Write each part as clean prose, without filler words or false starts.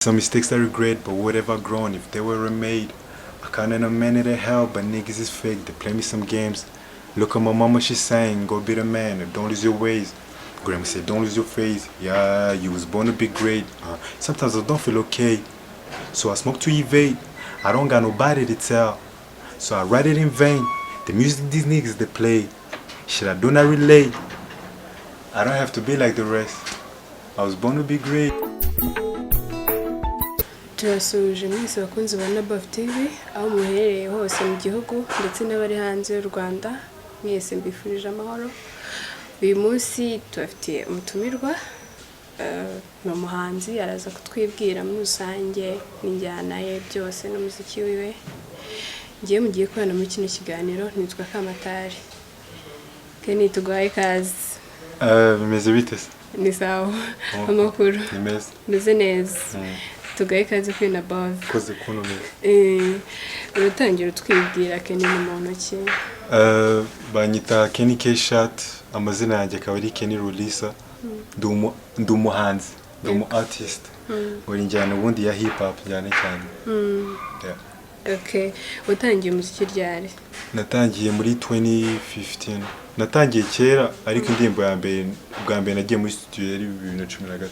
Some mistakes I regret, but whatever grown if they were made. I can't end a minute of hell, but niggas is fake. They play me some games. Look at my mama, she's saying, go be the man, don't lose your ways. Grandma said, don't lose your face. Yeah, you was born to be great. Sometimes I don't feel okay, so I smoke to evade. I don't got nobody to tell, so I write it in vain. The music these niggas they play, shit I do not relate. I don't have to be like the rest. I was born to be great. Turasuje mwese bakunzi ba Nabaf TV aho muherereye hose mu gihugu ndetse n'abari hanze y'u Rwanda mwese mbifurije amahoro. Uyu munsi tufitiye umutumirwa n'umuhanzi araza kutwibwira muri rusange n'injyana ye byose n'umuziki wiwe. Ngiye mugiye kubana muri kino kiganiro nitwa Kamatari. Keni tugaye kazi. Bimeze bite se? Ni sawa. Amakuru. Nimeze neza. Tugaye kazi kuri Nabaf. Koze kuno neza. Urutangira twibwira Kenny ni muntu ki? Banyita Kenny K-Shot, amazina yanjye akaba ari Kenny Rulisa. Ndi umuhanzi, ndi umu artist. Ngori njyana ubundi ya hip hop cyane cyane. Okay. Utangiye umuziki ryari? Natangiye muri 2015. Natangiye kera ariko indirimbo ya mbere bwa mbere nagiye muri studio yari 2015.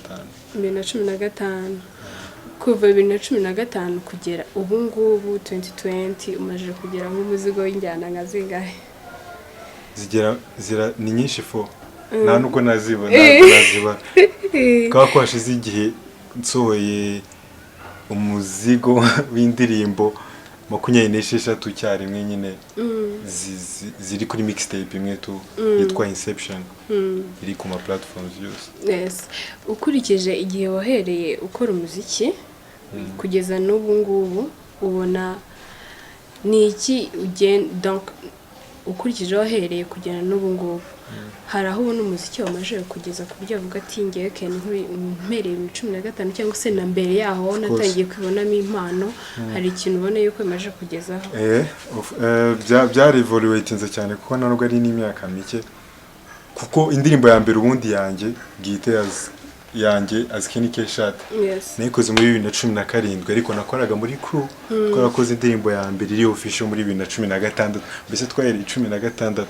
2015. Kuva 2015 kugera ubu ngubu 2020 umaje kugera mu muzigo w'injyana nka zingahe? Zira ni nyinshi fo. Nta nuko nazibona. Kwa kwashize igihe nsohoye umuzigo w'indirimbo 26 cyarimwe nyine ziri kuri mixtape imwe tu yitwa Inception iri ku ma platforms yose. Yes. Ukurikije igihe wahereye ukora umuziki kugeza n'ubu ngubu ubona ni iki donc ukurikije wahereye kugera n'ubu ngubu hari aho ubona umuziki wamaje kugeza ku buryo avuga ati ngiye Kenny mpereye 2015 cyangwa se na mbere yaho natangiye kwibonamo impano hari ikintu ubona yuko imaje kugezaho? Byari evaluatinze cyane kuko ntabwo ari n'imyaka mike kuko indirimbo ya mbere ubundi yanjye yanjye as Kenny K-Shot nayikoze muri 2017 ariko nakoraga muri crew twarakoze indirimbo ya mbere iri official muri 2016 mbese twari 2016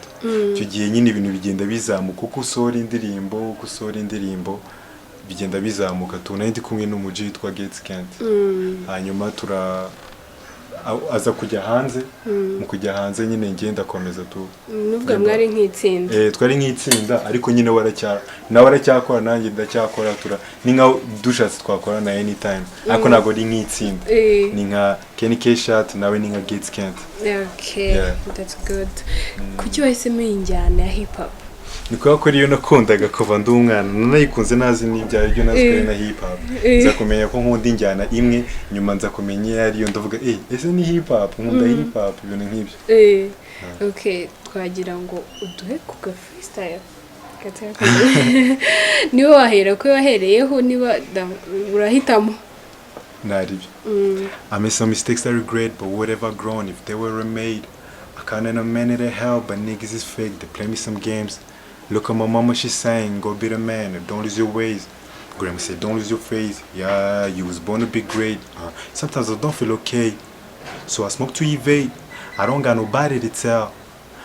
icyo gihe nyine ibintu bigenda bizamuka kuko usora indirimbo bigenda bizamuka tuna ndi kumwe n'umuji witwa Gates Kent hanyuma aza kujya hanze mu kujya hanze nyine ngenda komeza tu nubwo mwari nk'itsinda twari nk'itsinda ariko nyine waracyakora nanjye ndacyakora ni nka dushatse twakora na anytime ariko nago ari nk'itsinda ni nka Kenny K-Shot nawe ni nka Gates Kent. Okay, that's good. Kuki wahisemo injyana ya hip hop? Niko ko ariyo nakundaga kuva ndi umwana nanayikunze nazi n'ibyayo byo nazikore na hip hop nza kumenya ko nkunda injyana imwe nyuma nza kumenya ariyo ndavuga ese ni hip hop nkunda hip hop ibintu nk'ibyo. Okay, twagira ngo uduhe ku ga freestyle niwe wahera ko wahereyeho niba urahitamo naribyo. I made some mistakes I regret, but whatever grown if they were made. I can't end a minute of hell, but niggas is fake. They play me some games. Look at my mama, she's saying, go be the man, don't lose your ways. Grandma said, don't lose your face. Yeah, you was born to be great. Sometimes I don't feel okay, so I smoke to evade. I don't got nobody to tell,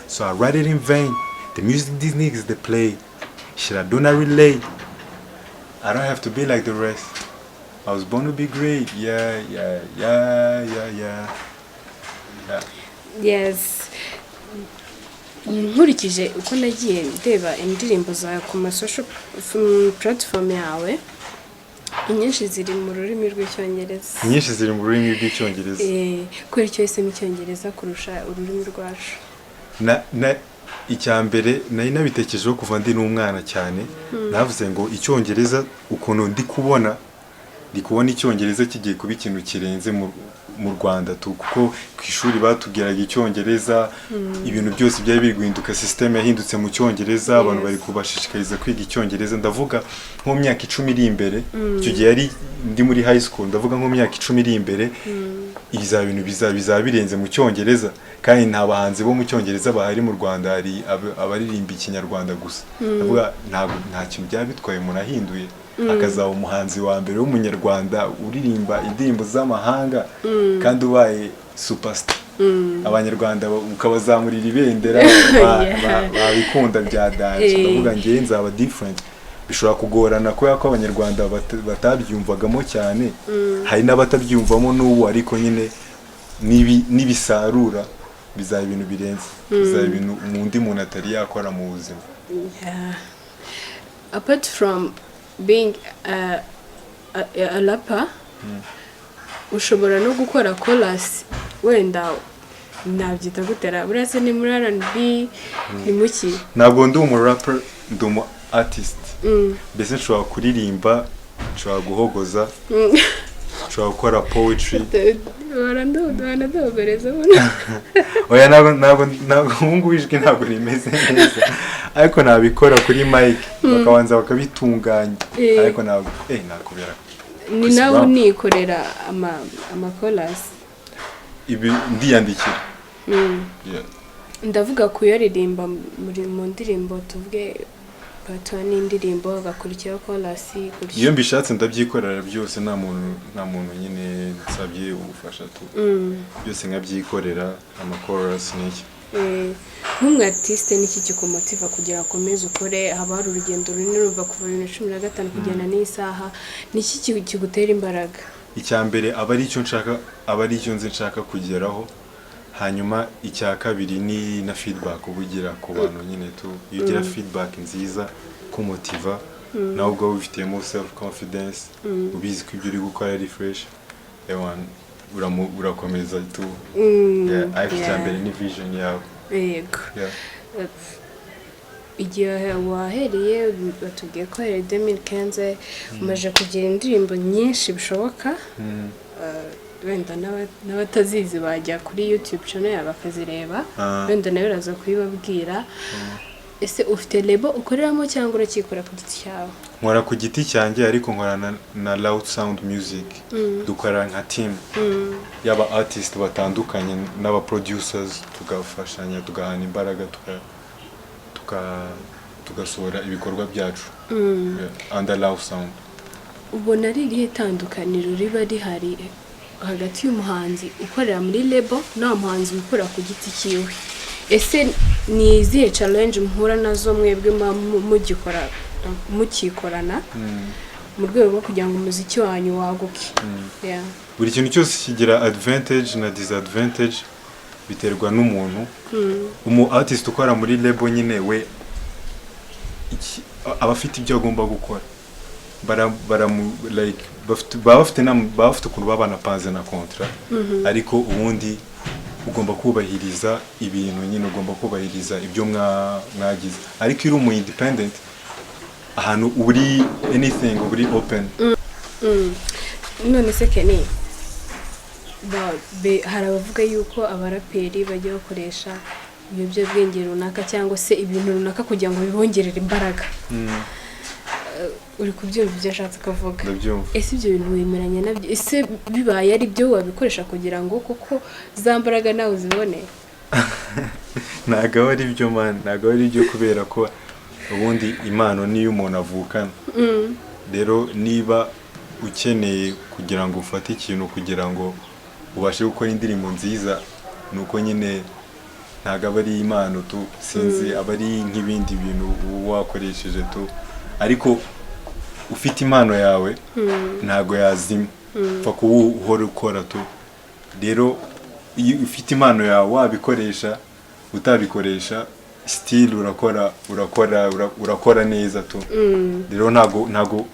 so I write it in vain. The music these niggas they play, shit I do not relate. I don't have to be like the rest. I was born to be great. Yeah. Yes. Nkurikije uko nagiye ndeba indirimbo za ku social platform yawe inyinshi ziri mu rurimi rw'icyongereza. Kuri cyo ese mu cyongereza kurusha ururimi rwacu? Icyambere nari nabitekejeho kuva ndi n'umwana cyane navuze ngo icyongereza ukuntu ndi kubona icyongereza kigiye kuba ikintu kirenze mu Rwanda kuko ku ishuri batugeraga icyongereza ibintu byose byari biri guhinduka system yahindutse mu cyongereza abantu bari kubashishikariza kwiga icyongereza ndavuga nko myaka 10 iri imbere icyo gihe yari ndi muri high school ndavuga nko myaka 10 iri imbere iza bintu bizaba birenze mu cyongereza kandi nta bahanzi bo mu cyongereza bahari mu Rwanda hari abaririmba ikinyarwanda gusa ndavuga nta kintu byaba bitwaye umuntu ahinduye akazaba umuhanzi wa mbere w'umunyarwanda uririmba indirimbo z'amahanga kandi ubaye superstar abanyarwanda ukabazamurira ibendera babikunda bya dance ndavuga ngiye nzaba different bishobora kugorana kubera ko abanyarwanda batabyumvagamo cyane hari n'abatabyumvamo n'ubu ariko nyine nibisarura bizaba ibintu birenze bizaba ibintu undi muntu atari yakora mu buzima. Apart from being a rapper ushobora no gukora chorus wenda nabyita gutera burase ni muri R&B ni muki ntabwo ndi umu rapper ndi umu artist mbese nshobora kuririmba nshobora guhogoza nshobora gukora poetry wanadobereza oya ntabwo ngubu ijwi ntabwo rimeze neza ariko nabikora kuri mic bakabanza bakabitunganya ariko ntabwo nakubera ni nawe unikorera ama chorus ibi ndiyandikira ndavuga kuyaririmba mu ndirimbo tuvuge part 1 n'indirimbo agakurikiraho chorus iyo mbishatse ndabyikorera byose nta muntu nyine nsabye ubufasha tu byose nkabyikorera ama chorus n'iki nk'umwe artiste niki kikumotiva kugira akomeze ukore haba hari urugendo runini ruva kuva 2015 kugenda n'isaha niki kigutera imbaraga icyambere aba ari icyo nshaka aba ari icyo nshaka kugeraho hanyuma icya kabiri ni na feedback ubugira ku bantu nyine tu iyo ugira feedback nziza kumotiva nawe ubwo ufitemo self confidence ubizi ko ibyo uri gukora ari fresh urakomeza tu ariko icyambere ni vision yawe yego igihe wahereye batubwiye ko hari 2015 umaze kugira indirimbo nyinshi bishoboka wenda n'abatazizi bajya kuri YouTube channel yawe bakazireba wenda nawe uraza kubibabwira ese ufite label ukoreramo cyangwa urakikora ku giti cyawe nkora ku giti cyanjye ariko nkorana na Loud Sound Music dukorana nka team yaba artist batandukanye n'aba producers tugafashanya tugahana imbaraga tugasohora ibikorwa byacu under Loud Sound. Ubona ari irihe tandukaniro riba rihari hagati y'umuhanzi ukorera muri label na muhanzi ukora ku giti cyiwe ese ni izihe challenge muhura nazo mwebwe mukikorana mu rwego rwo kugira ngo umuziki wanyu waguke buri kintu cyose kigira advantage na disadvantage biterwa n'umuntu umu artist ukora muri label nyine we abafite ibyo agomba gukora like bafite ukuntu babana panze na contrat ariko ubundi ugomba kubahiriza ibintu nyine ugomba kubahiriza ibyo mwagize ariko iri umu independent ahantu uri anything uri open none se Kenny hari abavuga yuko abaraperi bajya bakoresha ibiyobyabwenge runaka cyangwa se ibintu runaka kugira ngo bibongerere imbaraga uri kubyumva ibyo ashatse kuvuga ese ibyo bintu wemeranya nabyo ese bibaye ari byo wabikoresha kugira ngo kuko za mbaraga nawe uzibone ntago ari byo man ntago ari byo kubera ko ubundi impano niyo umuntu avukana rero niba ukeneye kugira ngo ufate ikintu kugira ngo ubashe gukora indirimbo nziza nuko nyine ntago ari impano tu sinzi abari nk'ibindi bintu wakoresheje tu ariko ufite impano yawe ntago yazima pfa kuba uhora ukora tu rero iyo ufite impano yawe wabikoresha utabikoresha still urakora neza tu rero ntago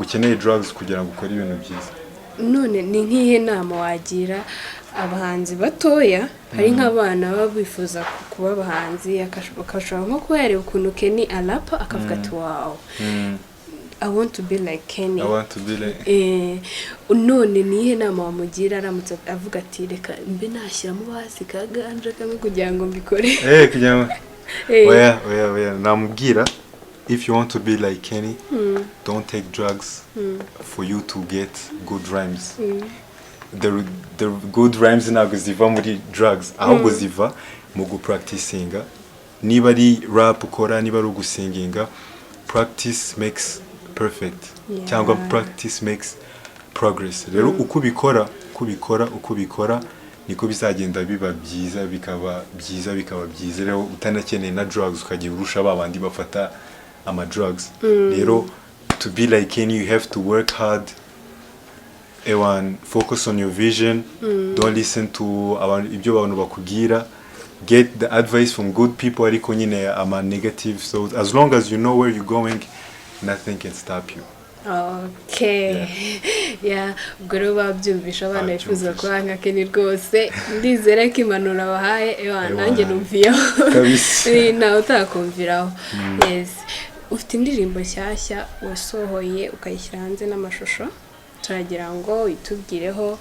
ukeneye drugs kugira ngo ukore ibintu byiza none ni nk'ihe nama wagira abahanzi batoya hari nk'abana baba bifuza kuba abahanzi akashobora nko kuba yareba ukuntu Kenny arapa akavuga ati wow I want to be like Kenny. None nihe nama wamugira aramutse avuga ati reka mbe nashyiramo basi kaganje kamwe kugira ngo mbikore kugira ngo oya namubwira if you want to be like Kenny don't take drugs for you to get good rhymes the good rhymes ntabwo ziva muri drugs ahubwo ziva mu gupracticinga niba ari rap ukora niba ari ugusinginga practice makes perfect cyangwa practice makes progress. Rero uko ubikora niko bizagenda biba byiza bikaba byiza. Rero utanakeneye na drugs ukagiye urusha babandi bafata ama drugs. Rero to be like Kenny, you have to work hard and focus on your vision. Don't listen to ibyo abantu bakubwira. Get the advice from good people ariko nyine ama negative. So as long as you know where you're going, nothing can stop you. Okay. Yeah, ubwo rero babyumvisha abana bifuza kuba nka Kenny rwose. Ndizera ko impanuro bahaye nanjye numviyeho. Nawe utakumviraho. Yes. Ufite indirimbo nshyashya wasohoye ukayishyira hanze n'amashusho, turagira ngo itubwireho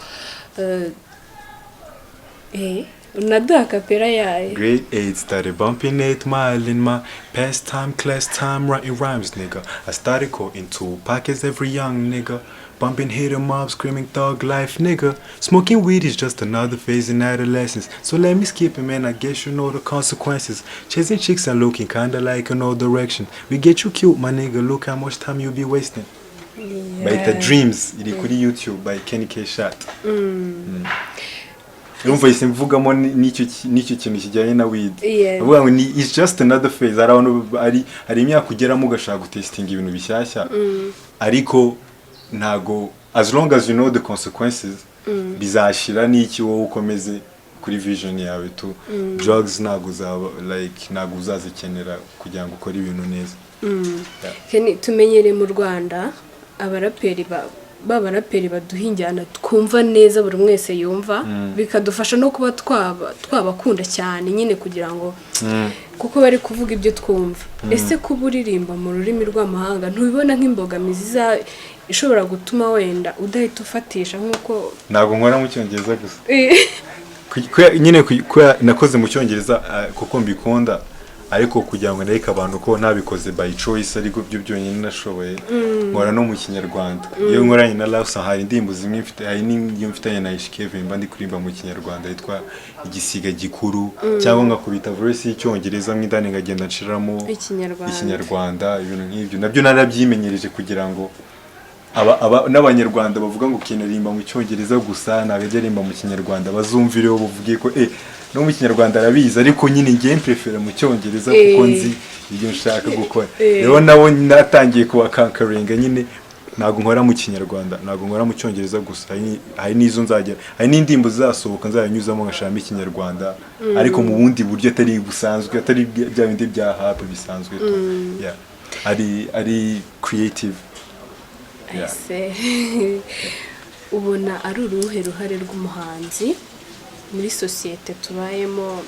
unaduha kapera yayo. Grade 8 started bumping 8 Mile in my pastime, class time, writing rhymes, nigga. I started cutting 2 pockets every young nigga. Bumping hit 'em up, screaming thug life, nigga. Smoking weed is just another phase in adolescence. So let me skip it, man, I guess you know the consequences. Chasing chicks and looking kinda like in all direction. We get you cute, my nigga, look how much time you be wasting. By the Dreams, iri kuri YouTube, by Kenny K. Shot. Numva ise mvugamo n'icyo kintu kijyanye na weed. Avuga ngo it's just another phase. Ari imyaka ugeramo ugashaka gutestinga ibintu bishyashya. Ariko ntago, as long as you know the consequences, bizashira n'iki wowe ukomeze kuri vision yawe tu. Drugs ntago uzazikenera kugira ngo ukore ibintu neza. Kenny, tumenyere mu Rwanda abaraperi b'abaraperi baduhinjyana twumva neza buri mwese yumva, bikadufasha no kuba twabakunda cyane nyine kugira ngo kuko bari kuvuga ibyo twumva. Ese kuba uririmba mu rurimi rw'amahanga ntubibona nk'imbogamizi ishobora gutuma wenda udahita ufatisha nk'uko? Ntabwo nkora mu Cyongereza gusa. Nyine nakoze mu Cyongereza kuko mbikunda, ariko kugira ngo nereke abantu ko ntabikoze by choice ariko byo byonyine nashoboye. Nkora no mu Kinyarwanda. Iyo nkoranye na Love hari indirimbo zimwe mfite, hari n'iyo mfitanye na Ishkevin mba ndi kuririmba mu Kinyarwanda yitwa Igisiga Gikuru, cyangwa ngakubita verse y'Icyongereza mw'indani ngagenda nshiramo Ikinyarwanda, ibintu nk'ibyo. Nabyo narabyimenyereje kugira ngo n'Abanyarwanda bavuga ngo kinaririmba mu Cyongereza gusa nagajya mu Kinyarwanda bazumvireho bavugiye ko no mu Kinyarwanda arabizi, ariko nyine ngiye prefera mu Cyongereza kuko nzi ibyo nshaka gukora. Rero nabo natangiye kuba conquering nyine, ntago nkora mu Kinyarwanda, ntago nkora mu Cyongereza gusa. Hari n'izo nzagera, hari n'indimbo zasohoka nzayanyuzamo ngashama Ikinyarwanda ariko mu bundi buryo atari busanzwe, atari bya bindi bya happy bisanzwe. Yeah, ari creative. Ubona ari uruhe ruhare rw'umuhanzi muri sosiyete tubayemo?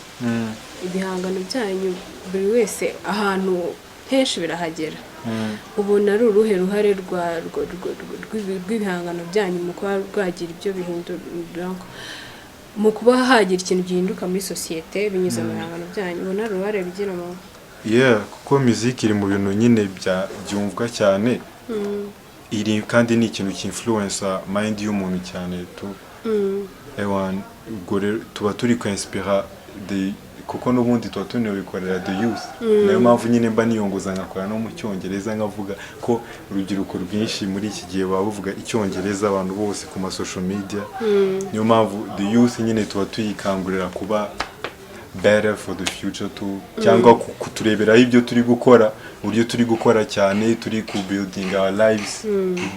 Ibihangano byanyu buri wese ahantu henshi birahagera. Ubona ari uruhe ruhare rw'ibihangano byanyu mu kuba rwagira ibyo bihindura, mu kuba hagira ikintu gihinduka muri sosiyete binyuze mu bihangano byanyu? Ubona ari uruhare bigira mu? Kuko music iri mu bintu nyine byumvwa cyane, iri kandi ni ikintu cy'influencer mind y'umuntu cyane tu. Tuba turi kwinspira kuko n'ubundi tuba tunabikorera the youth. Nayo mpamvu nyine mba niyongoza nkakora no mu Cyongereza nkavuga ko urubyiruko rwinshi muri iki gihe baba bavuga Icyongereza, abantu bose ku ma social media. Niyo mpamvu the youth nyine tuba tuyikangurira kuba better for the future tu, cyangwa kutureberaho ibyo turi gukora, uburyo turi gukora cyane, turi ku building our lives,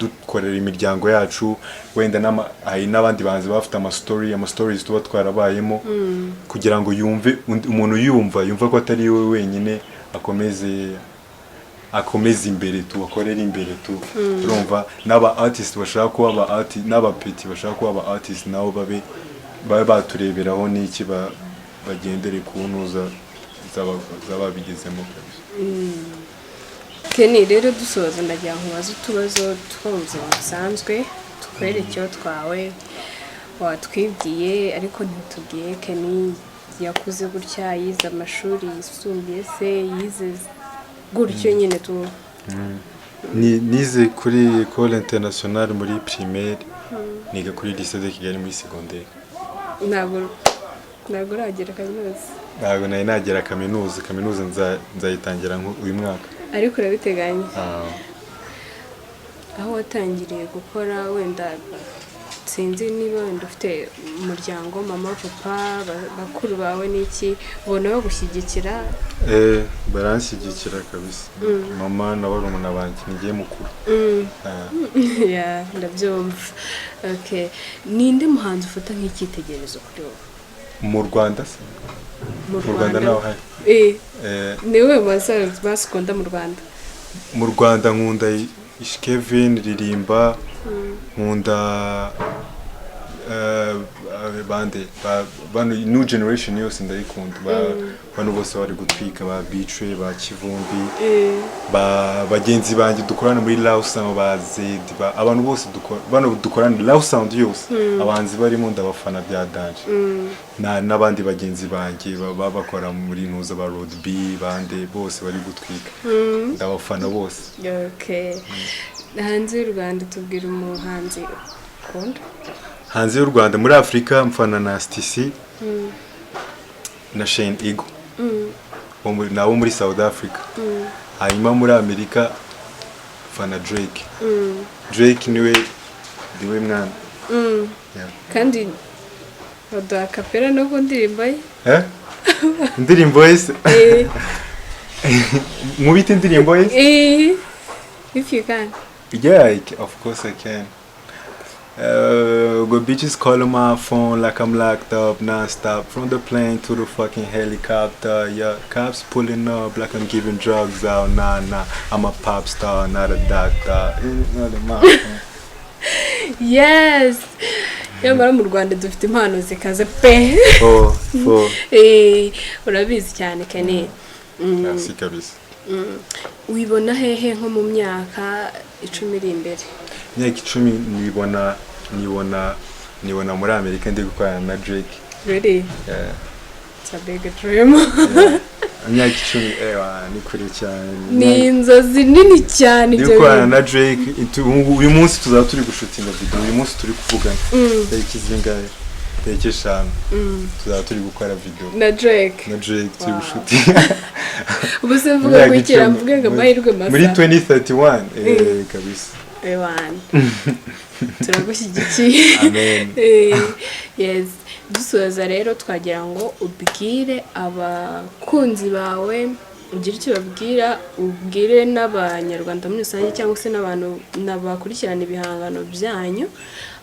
dukorera imiryango yacu. Wenda hari n'abandi banzi bafite ama stories tuba twarabayemo, kugira ngo umuntu yumva ko atari we wenyine, akomeze imbere tu, akorera imbere tu. Urumva n'aba artist bashaka kuba aba artist, n'aba petit bashaka kuba aba artist, nabo babe batureberaho n'iki bagendere ku ntuza z'ababigezemo. Kenny, rero dusoza ndagira nkubaza utubazo tw'ubuzima busanzwe twerekeho twawe watwibwiye ariko ntitubwiye. Kenny yakuze gutya, yize amashuri yisumbuye se yize gutyo nyine tu? Nize kuri École Internationale muri primaire, niga kuri lycée de Kigali muri secondaire. Ntabwo uragera kaminuza? Ntabwo nari nagera kaminuza nzayitangira uyu mwaka. Ariko urabiteganya? aho watangiriye gukora wenda sinzi niba wenda ufite umuryango mama papa bakuru bawe n'iki ubona bagushyigikira baranshyigikira kabisa mama na barumuna banjye ngiye mukuru ya ndabyumva okay ninde muhanzi ufata nk'icyitegererezo kuri wowe mu Rwanda se mu Rwanda naho hari niwe basikunda mu Rwanda nkunda Kevin ririmba nkunda bande bano new generation yose ndayikunda bano bose bari gutwika ba Betrayal ba Kivumbi ba bagenzi banjye dukorana muri Loud Sound ba Zed abantu bose dukorana Loud Sound yose abanzi barimo ndabafana bya danje n'abandi bagenzi banjye bakora muri Ntuza ba Road B bande bose bari gutwika ndabafana bose. Okay hanze y'u Rwanda tubwira umuhanzi ukunda hanze y'u Rwanda muri Afrika mfana na Stc na Shane Ego nabo muri South Africa hanyuma muri Amerika mfana Drake niwe mwana kandi oda kapera no ndirimbo ye indirimbo ye mubite indirimbo ye if you can. Yeah, of course I can. Go bitches calling my phone like I'm locked up non-stop. From the plane to the fucking helicopter. Yeah, cops pulling up like I'm giving drugs out. Nah, I'm a pop star, not a doctor. Yes. Yamara mu Rwanda dufite impano zikaze pe. Urabizi cyane kane. Merci kabisa. Wibona hehe nko mu myaka 10 iri imbere? Myaka 10 nibona muri Amerika ndi gukorana na Drake. Really? Yeah. It's a big dream. Myaka 10 ni kure cyane. Ni inzozi nini cyane ibyo. Ndi gukorana na Drake uyu munsi tuzaba turi gushutinga video. Uyu munsi turi kuvugana. Ikizingaye. Tekeshana. Tuzaba turi gukora video. Na Drake turi gushutinga. Ubuse mvuga kwikira mvuga ngo amahirwe masa. Muri 2031 kabisa. Turagushyigikiye. Amen. Yes. Dusoza rero twagira ngo ubwire abakunzi bawe ugira icyo babwira ubwire n'abanyarwanda muri rusange cyangwa se n'abantu nabakurikirana ibihangano byanyu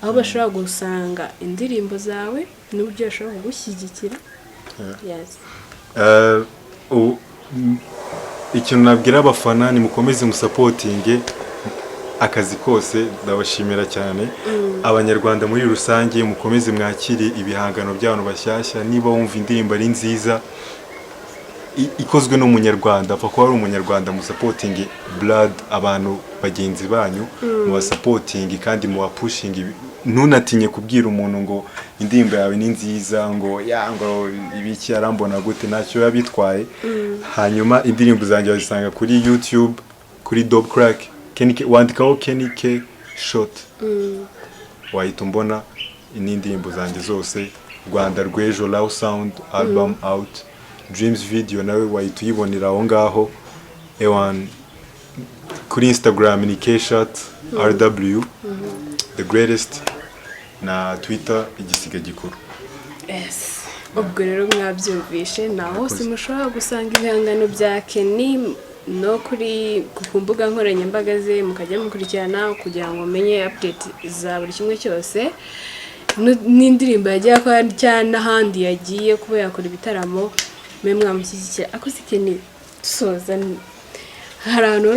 aho bashobora gusanga indirimbo zawe n'uburyo bashobora kugushyigikira. Yes. Ikintu nabwira abafana ni mukomeze musapotinge akazi kose ndabashimira cyane abanyarwanda muri rusange mukomeze mwakire ibihangano by'abantu bashyashya niba wumva indirimbo ari nziza ikozwe n'umunyarwanda apfa kuba ari umunyarwanda musapotinge blood abantu bagenzi banyu mubasapotinge kandi muwapushinge ntunatinye kubwira umuntu ngo indirimbo yawe ni nziza ngo ibiki arambona gute ntacyo yabitwaye hanyuma indirimbo zanjye bazisanga kuri YouTube kuri Dope Crack wandikaho Kenny K Shot wahita umbona n'indirimbo zanjye zose Rwanda rw'ejo Loud Sound album out Dreams video nawe wahita uyibonera aho ngaho kuri Instagram ni K Shot RW the greatest na Twitter igisiga gikuru. Yes. Ubwo rero mwabyumvishe naho hose mushobora gusanga ibihangano bya Kenny no kuri ku mbuga nkoranyambaga ze mukajya mukurikirana kugira ngo umenye update za buri kimwe cyose n'indirimbo yagiye akora cyane n'ahandi yagiye kuba yakora ibitaramo mwe mwamushyigikira akoze Kenny dusoza hari ahantu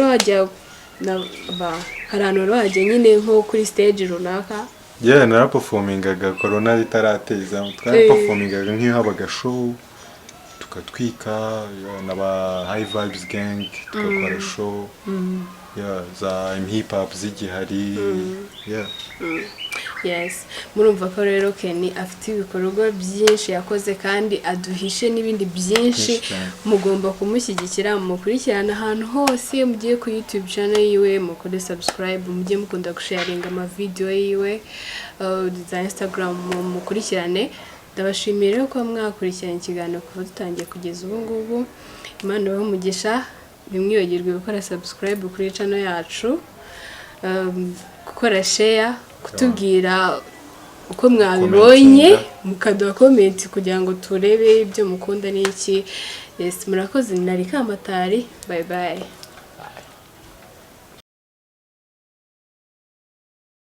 wajya nyine nko kuri stage runaka. Yeah, naraperformingaga corona itarateza twaraperformingaga nk'iyo habaga show tukatwika n'aba High Vibes Gang tukakora show za hip hop zigihari. Yes, murumva ko rero Kenny afite ibikorwa byinshi yakoze kandi aduhishe n'ibindi byinshi mugomba kumushyigikira mukurikirana ahantu hose mugiye ku YouTube channel yiwe mukore subscribe mugiye mukunda gusharinga ama video yiwe za Instagram mukurikirane. Ndabashimira ko mwakurikirana ikiganiro kuva dutangiye kugeza ubu ngubu. Imana y'umugisha bimwiyogirwe gukora subscribe kuri channel yacu gukora share, kutubwira uko mwabibonye, mukaduha comment kugira ngo turebe ibyo mukunda n'iki. Yes, murakoze. Nari Kamatari, bye bye.